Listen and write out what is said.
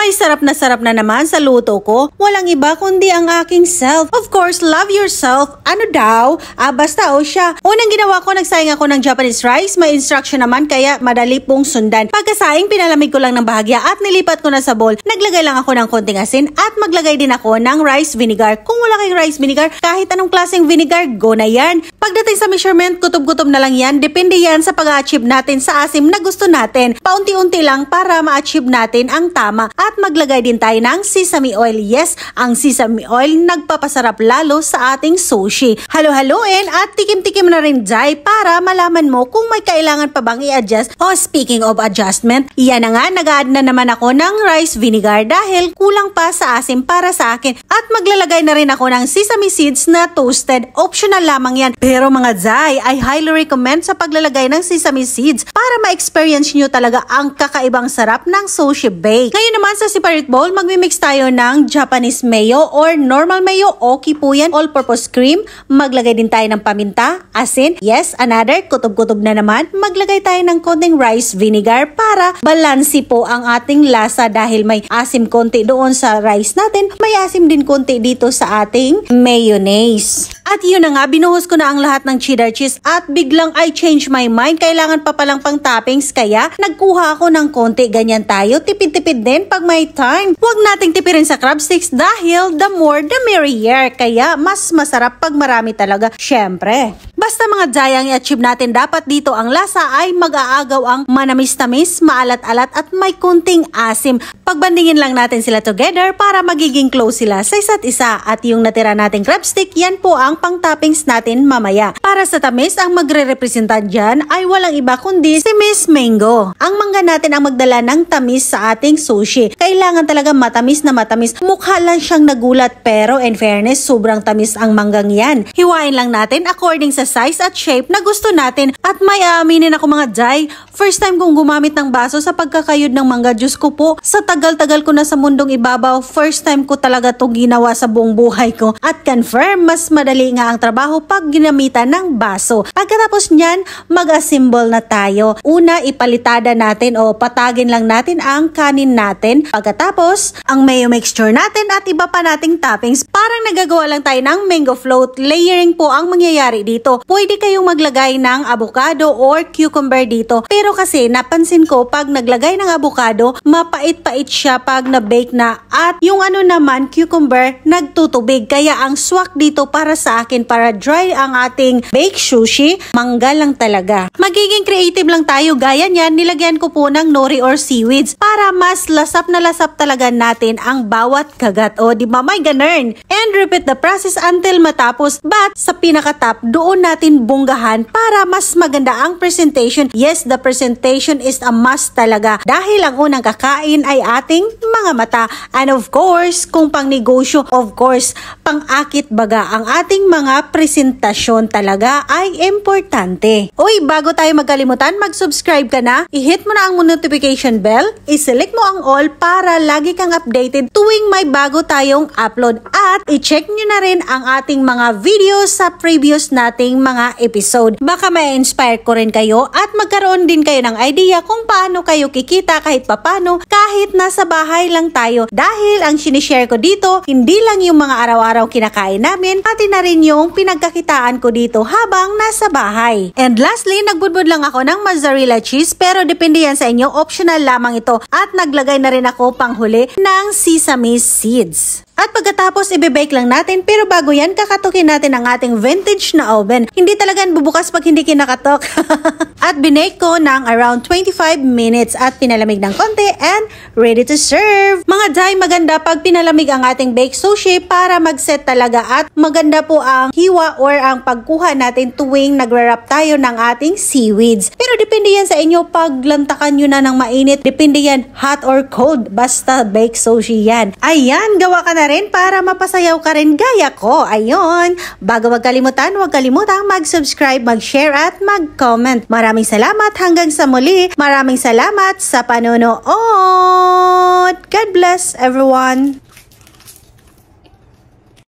Abay, sarap na naman sa luto ko. Walang iba kundi ang aking self. Of course, love yourself. Ano daw? Basta siya. Unang ginawa ko, nagsayang ako ng Japanese rice. May instruction naman kaya madali pong sundan. Pagkasaing, pinalamig ko lang ng bahagya at nilipat ko na sa bowl. Naglagay lang ako ng konting asin at maglagay din ako ng rice vinegar. Kung wala kayong rice vinegar, kahit anong klaseng vinegar, go na yan. Pagdating sa measurement, kutob-kutob na lang yan. Depende yan sa pag-achieve natin sa asim na gusto natin. Paunti-unti lang para ma-achieve natin ang tama. At maglagay din tayo ng sesame oil. Yes, ang sesame oil nagpapasarap lalo sa ating sushi. Halo-haloin at tikim-tikim na rin dyan para malaman mo kung may kailangan pa bang i-adjust. Speaking of adjustment, yan na nga, nag-add na naman ako ng rice vinegar dahil kulang pa sa asim para sa akin. At maglalagay na rin ako ng sesame seeds na toasted. Optional lamang yan. Pero mga Zay, I highly recommend sa paglalagay ng sesame seeds para ma-experience nyo talaga ang kakaibang sarap ng sushi bake. Ngayon naman sa separate bowl, magmimix tayo ng Japanese mayo or normal mayo. Okay po yan. All-purpose cream. Maglagay din tayo ng paminta, asin. Yes, another. Kutob-kutob na naman. Maglagay tayo ng konting rice vinegar para balansi po ang ating lasa dahil may asim konti doon sa rice natin. May asim din konti dito sa ating mayonnaise. At yun na nga, binuhos ko na ang lahat ng cheddar cheese at biglang I change my mind. Kailangan pa palang pang toppings kaya nagkuha ako ng konti. Ganyan tayo. Tipid-tipid din pag may time. Huwag nating tipirin sa crab sticks dahil the more the merrier. Kaya mas masarap pag marami talaga. Syempre. Basta mga Zayang i-achieve natin, dapat dito ang lasa ay mag-aagaw ang manamis-tamis, maalat-alat at may kunting asim. Pagbandingin lang natin sila together para magiging close sila sa isa't isa. At yung natira nating crab stick, yan po ang pang-toppings natin mamaya. Para sa tamis, ang magre-representa dyan ay walang iba kundi si Miss Mango. Ang mangga natin ang magdala ng tamis sa ating sushi. Kailangan talaga matamis na matamis. Mukha lang siyang nagulat pero in fairness, sobrang tamis ang manggang yan. Hiwain lang natin according sa size at shape na gusto natin. At may aaminin ako mga Zay, first time kong gumamit ng baso sa pagkakayod ng mangga. Diyos ko po, sa tagal-tagal ko na sa mundong ibabaw, first time ko talaga itong ginawa sa buong buhay ko. At confirm, mas madali nga ang trabaho pag ginamitan ng baso. Pagkatapos niyan, mag-assemble na tayo. Una, ipalitada natin o patagin lang natin ang kanin natin. Pagkatapos, ang mayo mixture natin at iba pa nating toppings. Parang nagagawa lang tayo ng mango float. Layering po ang mangyayari dito. Pwede kayong maglagay ng avocado or cucumber dito. Pero kasi napansin ko pag naglagay ng avocado, mapait-pait siya pag na-bake na. At yung ano naman, cucumber, nagtutubig. Kaya ang swak dito para sa akin, para dry ang ating baked sushi, mangga lang talaga. Magiging creative lang tayo. Gaya niyan, nilagyan ko po ng nori or seaweeds para mas lasap na lasap talaga natin ang bawat kagat. O, di ba? May ganun. And repeat the process until matapos. But sa pinaka-top, doon natin bunggahan para mas maganda ang presentation. Yes, the presentation is a must talaga. Dahil ang unang kakain ay ating mga mata. And of course, kung pang negosyo, of course, pang-akit baga ang ating mga presentasyon talaga ay importante. Uy, bago tayo magkalimutan, mag-subscribe ka na, i-hit mo na ang notification bell, i-select mo ang all para lagi kang updated tuwing may bago tayong upload at i-check nyo na rin ang ating mga videos sa previous nating mga episode. Baka ma-inspire ko rin kayo at magkaroon din kayo ng idea kung paano kayo kikita kahit papano kahit nasa bahay lang tayo. Dahil ang sinishare ko dito, hindi lang yung mga araw-araw kinakain namin, pati na rin yung pinagkakitaan ko dito habang nasa bahay. And lastly, nagbudbud lang ako ng mozzarella cheese pero depende yan sa inyo, optional lamang ito. At naglagay na rin ako panghuli ng sesame seeds. At pagkatapos, ibebake lang natin. Pero bago yan, kakatukin natin ang ating vintage na oven. Hindi talaga bubukas pag hindi kinakatok. At binake ko ng around 25 minutes at pinalamig ng konti and ready to serve. Mga Zay, maganda pag pinalamig ang ating baked sushi para mag-set talaga at maganda po ang hiwa or ang pagkuha natin tuwing nagre-wrap tayo ng ating seaweeds. Pero depende yan sa inyo pag lantakan nyo na ng mainit. Depende yan hot or cold. Basta baked sushi yan. Ayan, gawa ka na rin para mapasayaw ka rin gaya ko. Ayun. Bago magkalimutan, huwag kalimutang mag-subscribe, mag-share at mag-comment. Maraming salamat hanggang sa muli. Maraming salamat sa panonood. God bless everyone.